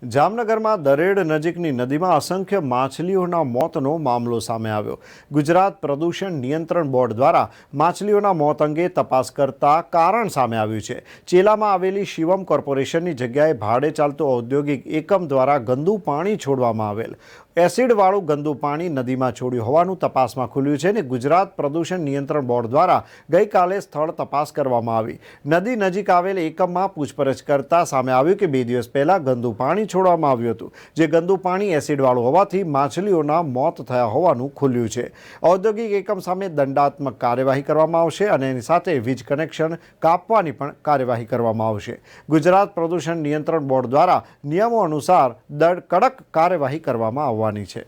જામનગરમાં દરેડ નજીકની નદીમાં અસંખ્ય માછલીઓના મોતનો મામલો સામે આવ્યો। ગુજરાત પ્રદૂષણ નિયંત્રણ બોર્ડ દ્વારા માછલીઓના મોત અંગે તપાસ કરતા કારણ સામે આવ્યું છે। ચેલામાં આવેલી શિવમ કોર્પોરેશનની જગ્યાએ ભાડે ચાલતો ઔદ્યોગિક એકમ દ્વારા ગંદુ પાણી છોડવામાં આવેલ એસિડવાળું ગંદુ પાણી નદીમાં છોડ્યું હોવાનું તપાસમાં ખુલ્યું છે। અને ગુજરાત પ્રદૂષણ નિયંત્રણ બોર્ડ દ્વારા ગઈકાલે સ્થળ તપાસ કરવામાં આવી। નદી નજીક આવેલ એકમમાં પૂછપરછ કરતા સામે આવ્યું કે 2 દિવસ પહેલા ગંદુ પાણી છોડવામાં આવ્યું હતું, જે ગંદુ પાણી એસિડવાળું હોવાથી માછલીઓના મોત થયા હોવાનું ખુલ્યું છે। ઔદ્યોગિક એકમ સામે દંડાત્મક કાર્યવાહી કરવામાં આવશે અને એની સાથે વીજ કનેક્શન કાપવાની પણ કાર્યવાહી કરવામાં આવશે। ગુજરાત પ્રદૂષણ નિયંત્રણ બોર્ડ દ્વારા નિયમો અનુસાર કડક કાર્યવાહી કરવામાં આવવાની છે।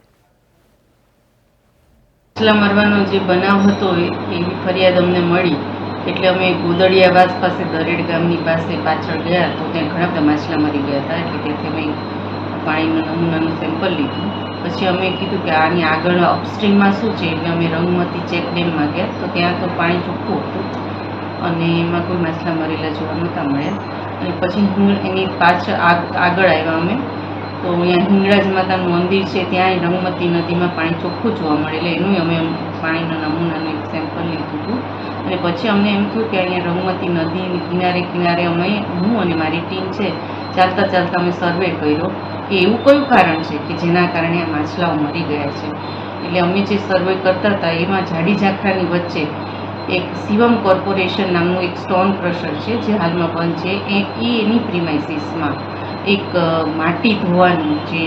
માછલા મારવાનો જે બનાવ હતો એવી ફરિયાદ અમને મળી એટલે અમે ગોદડિયાવાસ પાસે દરેડ ગામની પાસે પાછળ ગયા તો ત્યાં ઘણા બધા માછલા મરી ગયા હતા। એટલે ત્યાંથી અમે પાણીનું નમૂનાનું સેમ્પલ લીધું। પછી અમે કીધું કે આની આગળ અપસ્ટ્રીમમાં શું છે એટલે અમે રંગમતી ચેક ડેમમાં ગયા તો ત્યાં તો પાણી ચોખ્ખું હતું અને એમાં કોઈ માછલા મરેલા જોવા નહોતા મળ્યા। અને પછી એની પાછળ આગળ આવ્યા અમે તો અહીંયા હિંગળાજ માતાનું મંદિર છે, ત્યાં રંગમતી નદીમાં પાણી ચોખ્ખું જોવા મળે એટલે એનું અમે પાણીના નમૂનાનું એક સેમ્પલ લીધું હતું। અને પછી અમને એમ થયું કે અહીંયા રંગમતી નદીની કિનારે કિનારે હું અને મારી ટીમ છે ચાલતા અમે સર્વે કર્યો કે એવું કયું કારણ છે કે જેના કારણે આ માછલાઓ મરી ગયા છે। એટલે અમે જે સર્વે કરતા હતા એમાં જાડી ઝાખરાની વચ્ચે એક શિવમ કોર્પોરેશન નામનું એક સ્ટોન ક્રશર છે જે હાલમાં બંધ છે। એની પ્રિમાઇસીસમાં એક માટી ધોવાનું જે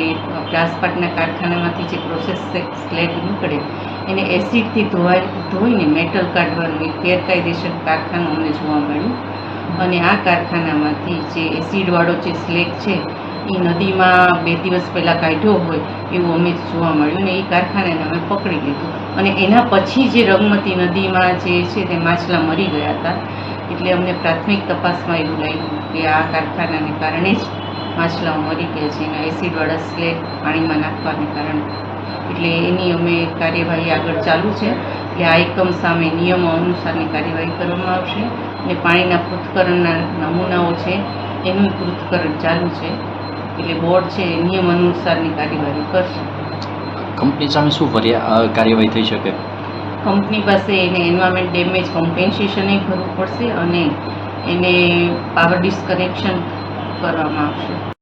ગ્લાસપાટના કારખાનામાંથી જે પ્રોસેસ સ્લેગ નીકળે એને એસિડથી ધોઈને મેટલ કાઢવાનું એક ગેરકાયદેસર કારખાનું અમને જોવા મળ્યું। અને આ કારખાનામાંથી જે એસિડવાળો જે સ્લેગ છે એ નદીમાં 2 દિવસ પહેલાં કાઢ્યો હોય એવું અમે જોવા મળ્યું ને એ કારખાનાને અમે પકડી લીધું। અને એના પછી જે રંગમતી નદીમાં જે છે તે માછલા મરી ગયા હતા એટલે અમને પ્રાથમિક તપાસમાં એવું લાગ્યું કે આ કારખાનાને કારણે જ માછલાઓ મરી ગયા છે એના એસિડવાળા સ્લેગ પાણીમાં નાખવાને કારણે। એટલે એની અમે કાર્યવાહી આગળ ચાલુ છે। એટલે આ એકમ સામે નિયમો અનુસારની કાર્યવાહી કરવામાં આવશે અને પાણીના પૃથ્થકરણના નમૂનાઓ છે એનું પૃથ્થકરણ ચાલુ છે। એટલે બોર્ડ છે એ નિયમ અનુસારની કાર્યવાહી કરશે। કંપની સામે શું કાર્યવાહી થઈ શકે? કંપની પાસે એને એન્વાયરમેન્ટ ડેમેજ કોમ્પેન્સેશન ભરવું પડશે અને એને પાવર ડિસ્કનેક્શન કરવામાં આવશે।